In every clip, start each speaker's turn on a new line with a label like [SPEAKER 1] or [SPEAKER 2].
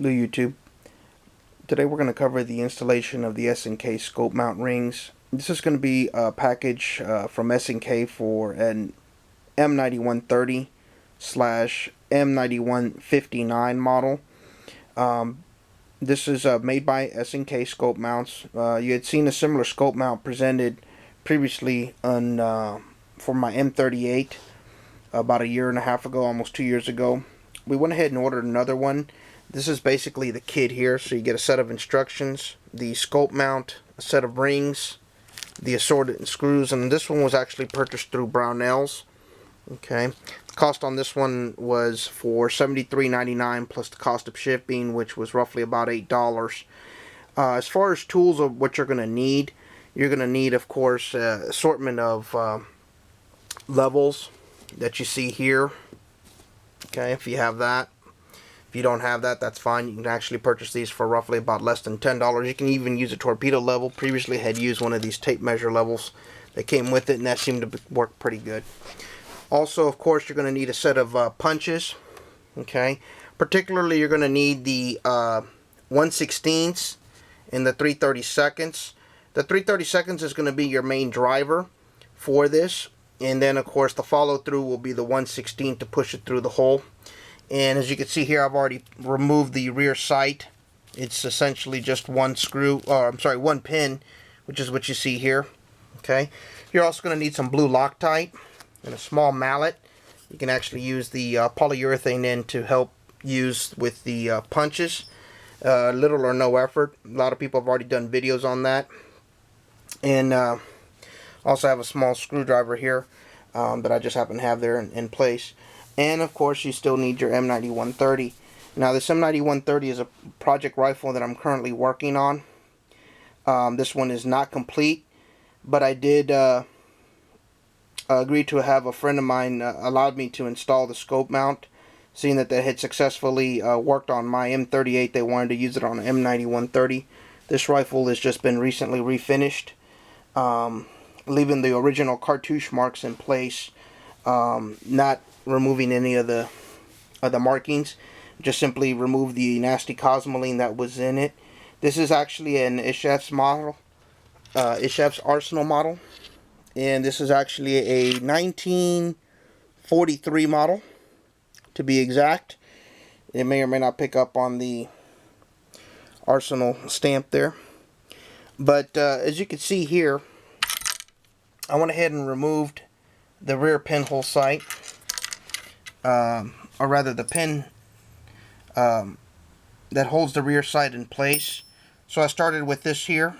[SPEAKER 1] Hello YouTube. Today we're going to cover the installation of the S&K scope mount rings. This is going to be a package from S&K for an M91 30 slash M91 59 model. This is made by S&K scope mounts. You had seen a similar scope mount presented previously on for my M38 about a year and a half ago, almost 2 years ago. We went ahead and ordered another one. This is basically the kit here. So you get a set of instructions, the scope mount, a set of rings, the assorted screws, and this one was actually purchased through Brownells. Okay, the cost on this one was for $73.99 plus the cost of shipping, which was roughly about $8. As far as tools of what you're going to need, of course, assortment of levels that you see here. Okay, if you have that. If you don't have that, that's fine. You can actually purchase these for roughly about less than $10. You can even use a torpedo level. Previously had used one of these tape measure levels that came with it, and that seemed to work pretty good. Also, of course, you're going to need a set of punches. Okay, particularly you're going to need the 1/16 and the 3/32. The 3/32 is going to be your main driver for this, and then of course the follow through will be the 1/16 to push it through the hole. And as you can see here, I've already removed the rear sight. It's essentially just one screw, or I'm sorry, one pin, which is what you see here. Okay, you're also going to need some blue Loctite and a small mallet. You can actually use the polyurethane end to help use with the punches. Little or no effort. A lot of people have already done videos on that. And also have a small screwdriver here that I just happen to have there in place. And of course you still need your M91 30. Now this M91 30 is a project rifle that I'm currently working on. This one is not complete, but I did agree to have a friend of mine allowed me to install the scope mount, seeing that they had successfully worked on my M38. They wanted to use it on an M91 30. This rifle has just been recently refinished, leaving the original cartouche marks in place, not removing any of the markings. Just simply remove the nasty cosmoline that was in it. This is actually an Izhevsk model, Izhevsk Arsenal model, and this is actually a 1943 model to be exact. It may or may not pick up on the Arsenal stamp there, but as you can see here, I went ahead and removed the rear pinhole sight, or rather the pin that holds the rear sight in place. So I started with this here,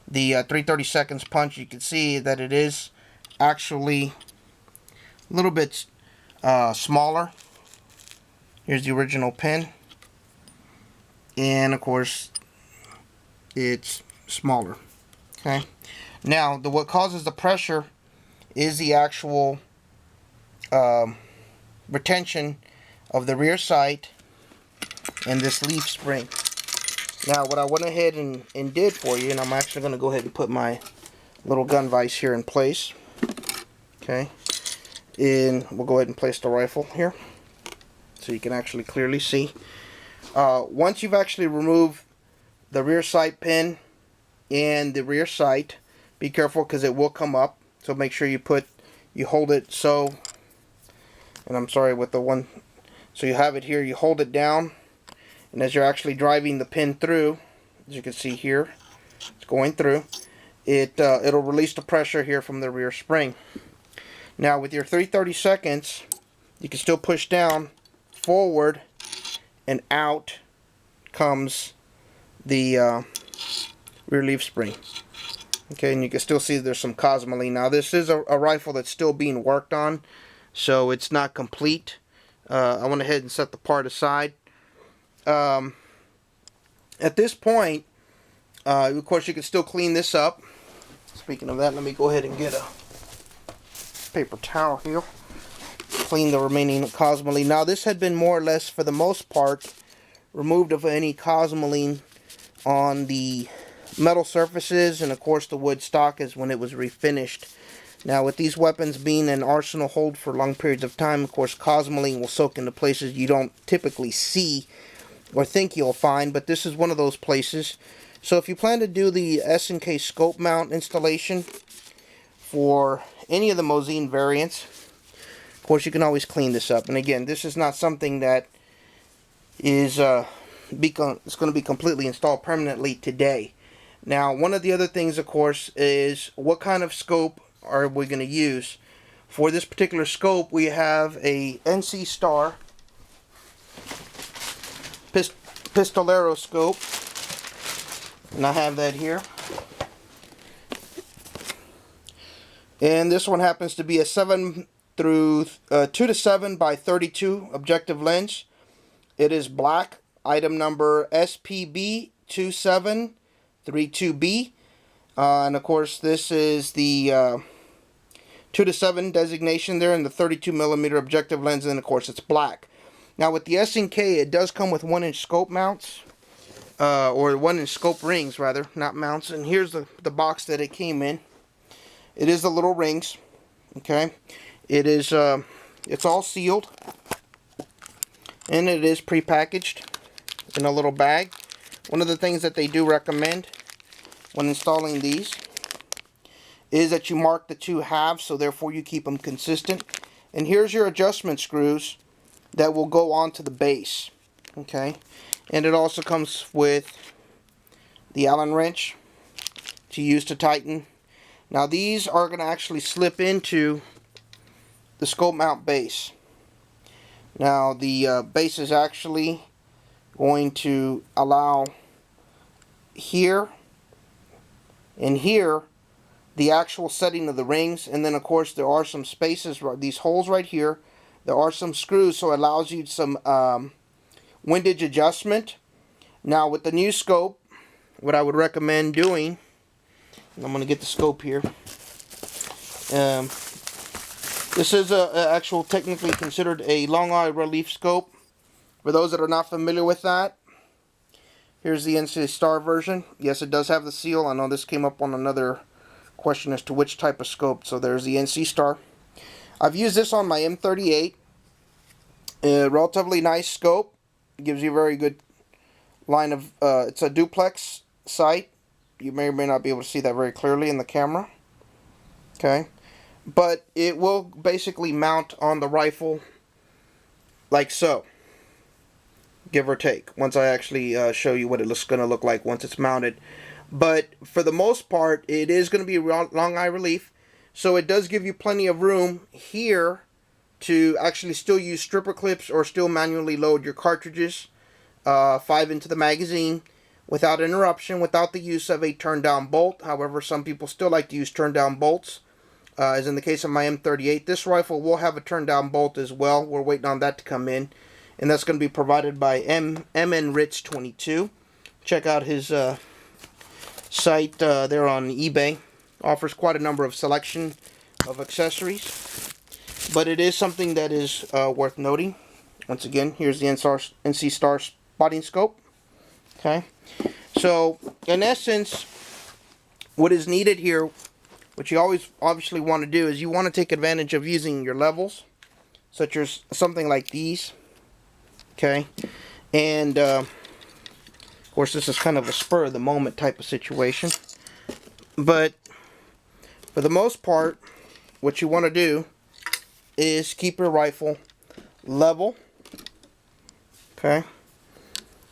[SPEAKER 1] the 3/32 punch. You can see that it is actually a little bit smaller. Here's the original pin, and of course it's smaller. Okay, now what causes the pressure is the actual retention of the rear sight and this leaf spring. Now what I went ahead and did for you, and I'm actually going to go ahead and put my little gun vise here in place. Okay, and we'll go ahead and place the rifle here so you can actually clearly see. Once you've actually removed the rear sight pin and the rear sight, be careful because it will come up, so make sure you hold it so, and I'm sorry with the one, so you have it here, you hold it down, and as you're actually driving the pin through, as you can see here, it's going through, it'll release the pressure here from the rear spring. Now with your 3/32, you can still push down, forward, and out comes the rear leaf spring. Okay, and you can still see there's some cosmoline. Now this is a rifle that's still being worked on, so it's not complete. I went ahead and set the part aside. At this point, of course, you can still clean this up. Speaking of that, let me go ahead and get a paper towel here. Clean the remaining cosmoline. Now this had been more or less, for the most part, removed of any cosmoline on the metal surfaces, and of course the wood stock is when it was refinished. Now with these weapons being an arsenal hold for long periods of time, of course cosmoline will soak into places you don't typically see or think you'll find, but this is one of those places. So if you plan to do the S&K scope mount installation for any of the Mosin variants, of course you can always clean this up. And again, this is not something that is it's going to be completely installed permanently today. Now, one of the other things, of course, is what kind of scope are we going to use. For this particular scope, we have a NC Star Pistolero scope, and I have that here. And this one happens to be a 2 to 7 by 32 objective lens. It is black, item number SPB2732B, and of course this is the 2 to 7 designation there, and the 32mm objective lens, and of course it's black. Now with the S&K, it does come with 1-inch scope mounts, or 1-inch scope rings rather, not mounts. And here's the box that it came in. It is the little rings. Okay, it is it's all sealed, and it is pre-packaged in a little bag. One of the things that they do recommend when installing these is that you mark the two halves, so therefore you keep them consistent. And here's your adjustment screws that will go onto the base. Okay, and it also comes with the Allen wrench to use to tighten. Now these are going to actually slip into the scope mount base. Now the base is actually going to allow here and here the actual setting of the rings, and then of course there are some spaces, these holes right here, there are some screws, so it allows you some windage adjustment. Now with the new scope, what I would recommend doing, and I'm going to get the scope here, this is actual technically considered a long eye relief scope. For those that are not familiar with that, here's the NC Star version. Yes, it does have the seal. I know this came up on another question as to which type of scope. So there's the NC Star. I've used this on my M38. A relatively nice scope. It gives you a very good line of, it's a duplex sight. You may or may not be able to see that very clearly in the camera. Okay. But it will basically mount on the rifle like so, give or take, once I actually show you what it's going to look like once it's mounted. But for the most part, it is going to be long eye relief, so it does give you plenty of room here to actually still use stripper clips or still manually load your cartridges 5 into the magazine without interruption, without the use of a turn down bolt. However, some people still like to use turn down bolts, as in the case of my M38. This rifle will have a turn down bolt as well. We're waiting on that to come in, and that's going to be provided by MN-Ritz22. Check out his site there on eBay. Offers quite a number of selection of accessories, but it is something that is worth noting. Once again, here's the NC Star spotting scope. Okay, so in essence, what is needed here, what you always obviously want to do, is you want to take advantage of using your levels, such as something like these. Okay, and of course this is kind of a spur of the moment type of situation, but for the most part, what you want to do is keep your rifle level. Okay,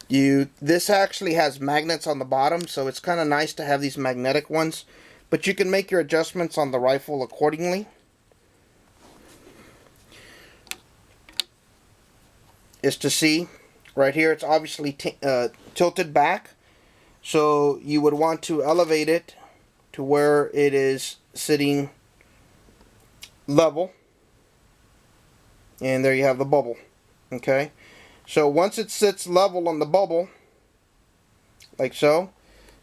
[SPEAKER 1] this actually has magnets on the bottom, so it's kind of nice to have these magnetic ones, but you can make your adjustments on the rifle accordingly. Is to see right here, it's obviously tilted back, so you would want to elevate it to where it is sitting level, and there you have the bubble. Okay, so once it sits level on the bubble like so,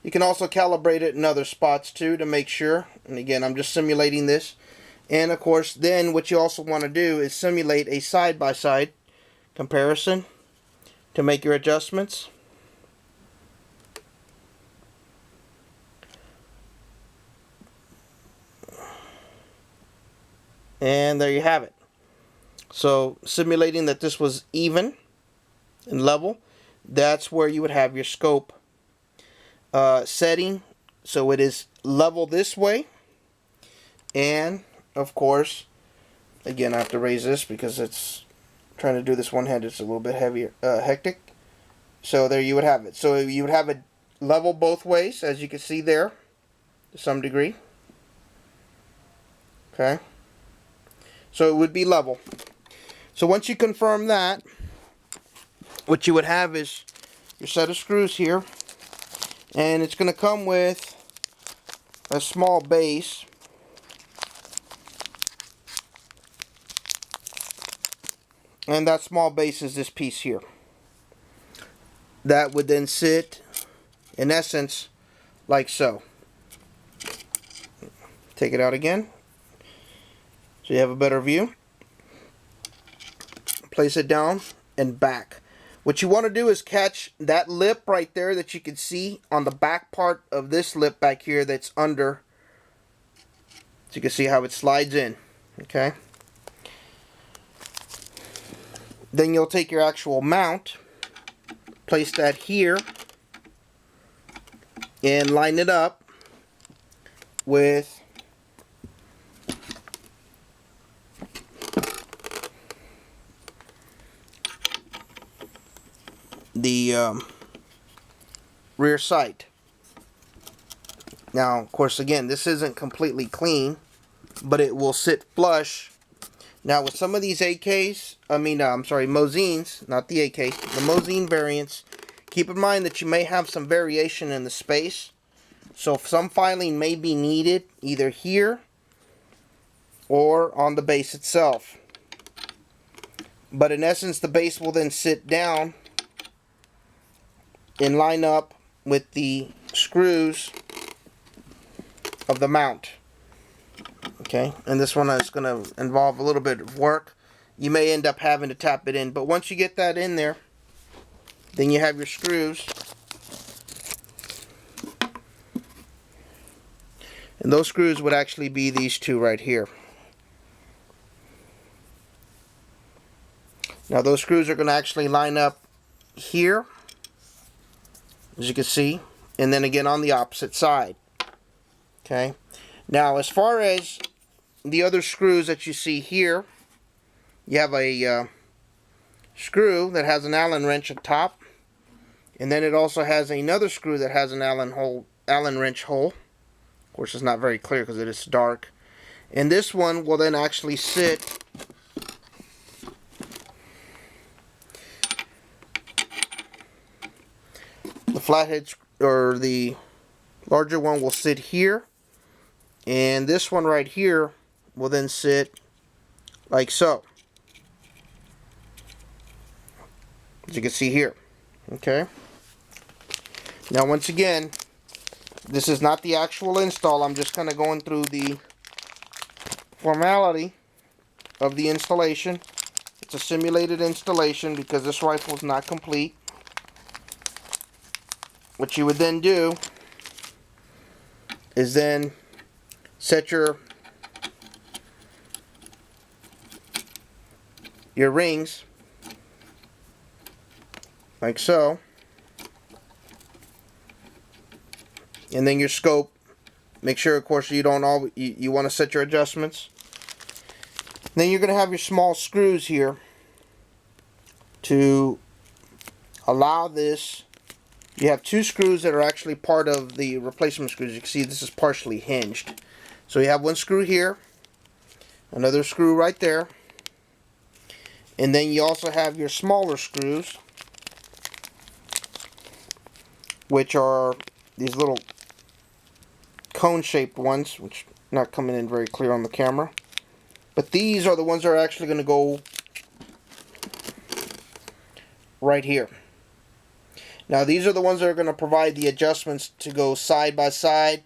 [SPEAKER 1] you can also calibrate it in other spots too to make sure. And again, I'm just simulating this. And of course, then what you also want to do is simulate a side-by-side comparison to make your adjustments. And there you have it. So simulating that this was even and level. that's where you would have your scope setting. So it is level this way. And, of course, again, I have to raise this because it's trying to do this one-handed. It's a little bit heavier, hectic. So there you would have it. So you would have it level both ways, as you can see there, to some degree. Okay. So it would be level. So once you confirm that, what you would have is your set of screws here. And it's going to come with a small base. And that small base is this piece here. That would then sit, in essence, like so. Take it out again, so you have a better view. Place it down and back. What you want to do is catch that lip right there that you can see on the back part of this lip back here that's under. So you can see how it slides in. Okay. Then you'll take your actual mount, place that here, and line it up with the rear sight. Now, of course, again, this isn't completely clean, but it will sit flush. Now, with some of these AKs, Mosins, not the AKs, the Mosin variants, keep in mind that you may have some variation in the space. So some filing may be needed either here or on the base itself. But in essence, the base will then sit down and line up with the screws of the mount. Okay, and this one is going to involve a little bit of work. You may end up having to tap it in, but once you get that in there, then you have your screws. And those screws would actually be these two right here. Now those screws are going to actually line up here, as you can see, and then again on the opposite side. Okay. Now as far as the other screws that you see here, you have a screw that has an Allen wrench at top, and then it also has another screw that has an Allen wrench hole. Of course, it's not very clear because it is dark. And this one will then actually sit the flathead, or the larger one will sit here, and this one right here will then sit like so, as you can see here. Okay. Now once again, this is not the actual install. I'm just kind of going through the formality of the installation. It's a simulated installation because this rifle is not complete. What you would then do is then set your rings like so, and then your scope. Make sure, of course, you don't you want to set your adjustments. Then you're going to have your small screws here to allow this. You have two screws that are actually part of the replacement screws. You can see this is partially hinged. So you have one screw here, another screw right there, and then you also have your smaller screws, which are these little cone-shaped ones, which are not coming in very clear on the camera. But these are the ones that are actually going to go right here. Now these are the ones that are going to provide the adjustments to go side by side.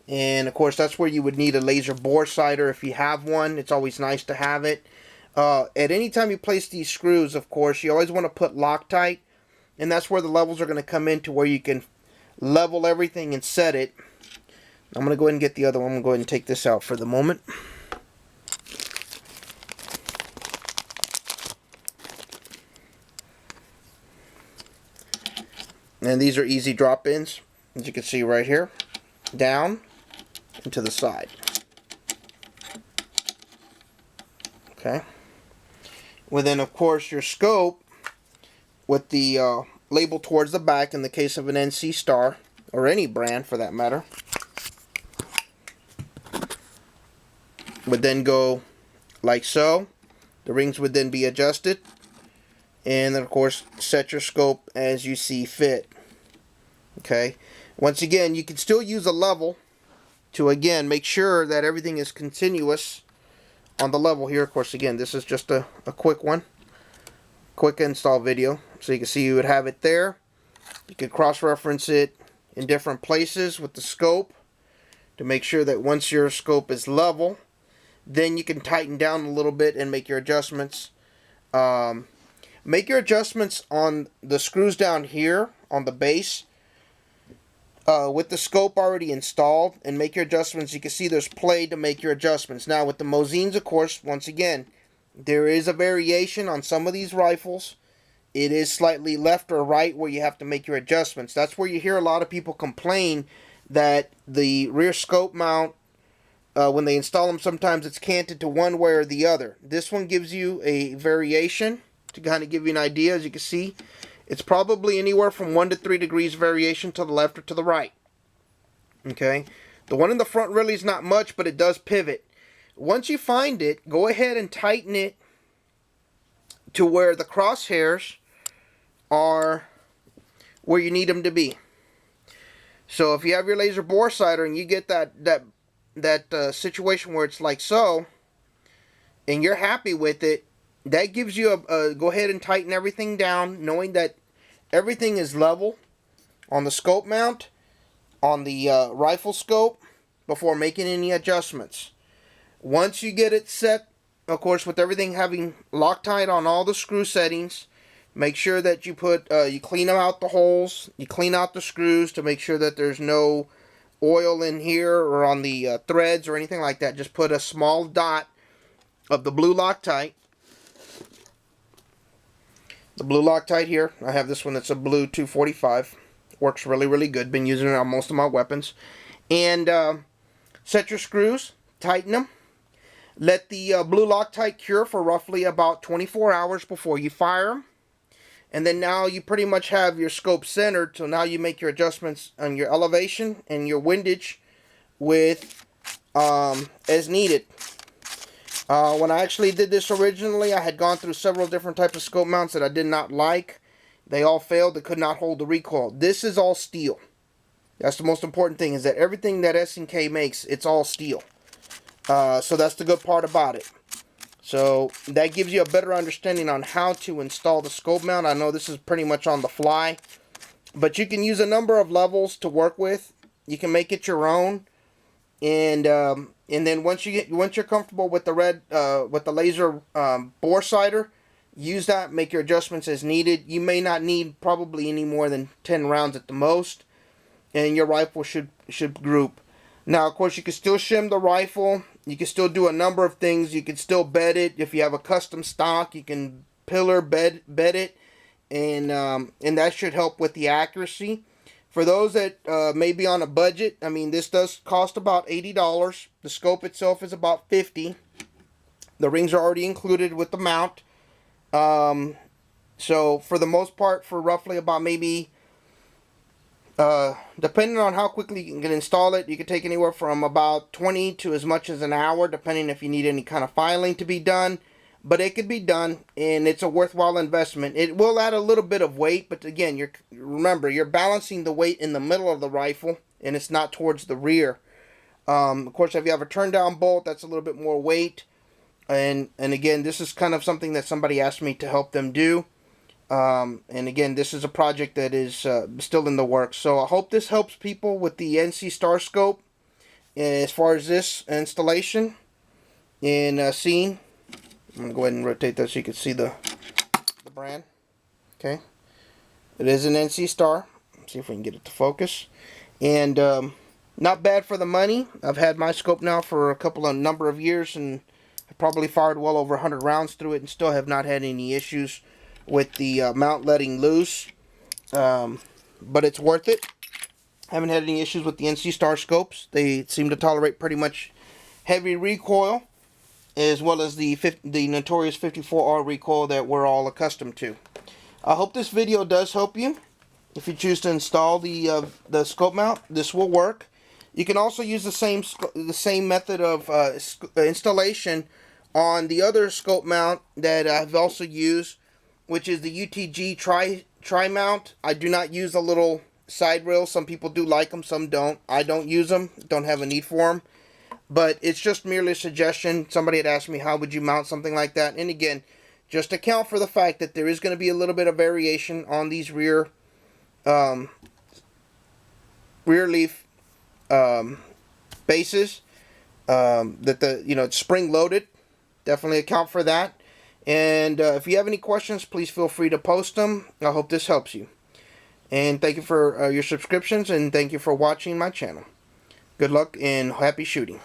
[SPEAKER 1] And of course that's where you would need a laser bore sighter if you have one. It's always nice to have it. At any time you place these screws, of course, you always want to put Loctite. And that's where the levels are going to come in to where you can level everything and set it. I'm going to go ahead and get the other one. I'm going to go ahead and take this out for the moment. And these are easy drop-ins, as you can see right here, down and to the side. Okay. Well, then of course your scope with the label towards the back in the case of an NC Star, or any brand for that matter, would then go like so. The rings would then be adjusted, and then of course set your scope as you see fit. Okay. Once again, you can still use a level to again make sure that everything is continuous on the level here. Of course, again, this is just a quick one, quick install video, so you can see you would have it there. You could cross-reference it in different places with the scope to make sure that once your scope is level, then you can tighten down a little bit and make your adjustments. Make your adjustments on the screws down here on the base with the scope already installed, and make your adjustments. You can see there's play to make your adjustments. Now with the Mosins, of course, once again, there is a variation on some of these rifles. It is slightly left or right where you have to make your adjustments. That's where you hear a lot of people complain that the rear scope mount, when they install them, sometimes it's canted to one way or the other. This one gives you a variation to kind of give you an idea. As you can see, it's probably anywhere from 1 to 3 degrees variation to the left or to the right. Okay, the one in the front really is not much, but it does pivot. Once you find it, go ahead and tighten it to where the crosshairs are where you need them to be. So if you have your laser bore sighter and you get that situation where it's like so, and you're happy with it, that gives you a go ahead and tighten everything down, knowing that everything is level on the scope mount, on the rifle scope, before making any adjustments. Once you get it set, of course, with everything having Loctite on all the screw settings, make sure that you put you clean out the holes, you clean out the screws to make sure that there's no oil in here or on the threads or anything like that. Just put a small dot of the blue Loctite. The blue Loctite here, I have this one that's a blue 245. Works really, really good. Been using it on most of my weapons. And set your screws, tighten them. Let the blue Loctite cure for roughly about 24 hours before you fire them. And then now you pretty much have your scope centered, so now you make your adjustments on your elevation and your windage with as needed. When I actually did this originally, I had gone through several different types of scope mounts that I did not like. They all failed. They could not hold the recoil. This is all steel. That's the most important thing, is that everything that S&K makes, it's all steel. So that's the good part about it. So that gives you a better understanding on how to install the scope mount. I know this is pretty much on the fly, but you can use a number of levels to work with. You can make it your own, and then once you're comfortable with the laser bore sighter, use that. Make your adjustments as needed. You may not need probably any more than 10 rounds at the most, and your rifle should group. Now, of course, you can still shim the rifle. You can still do a number of things. You can still bed it. If you have a custom stock, you can pillar bed it, and that should help with the accuracy. For those that may be on a budget, I mean, this does cost about $80. The scope itself is about $50. The rings are already included with the mount. So for the most part, for roughly about maybe, depending on how quickly you can install it, you can take anywhere from about 20 to as much as an hour, depending if you need any kind of filing to be done. But it could be done, and it's a worthwhile investment. It will add a little bit of weight, but again, remember, you're balancing the weight in the middle of the rifle, and it's not towards the rear. Of course, if you have a turn-down bolt, that's a little bit more weight. And again, this is kind of something that somebody asked me to help them do. And again, this is a project that is still in the works. So I hope this helps people with the NC Star Scope as far as this installation and seeing. I'm going to go ahead and rotate that so you can see the brand. Okay. It is an NC Star. Let's see if we can get it to focus. And not bad for the money. I've had my scope now for a number of years, and I've probably fired well over 100 rounds through it and still have not had any issues with the mount letting loose. but it's worth it. Haven't had any issues with the NC Star scopes. They seem to tolerate pretty much heavy recoil, as well as the notorious 54R recoil that we're all accustomed to. I hope this video does help you. If you choose to install the scope mount, this will work. You can also use the same method of installation on the other scope mount that I've also used, which is the UTG tri mount. I do not use the little side rails. Some people do like them, some don't. I don't use them. Don't have a need for them. But it's just merely a suggestion. Somebody had asked me, how would you mount something like that? And again, just account for the fact that there is going to be a little bit of variation on these rear leaf bases. That it's spring loaded. Definitely account for that. And if you have any questions, please feel free to post them. I hope this helps you. And thank you for your subscriptions, and thank you for watching my channel. Good luck and happy shooting.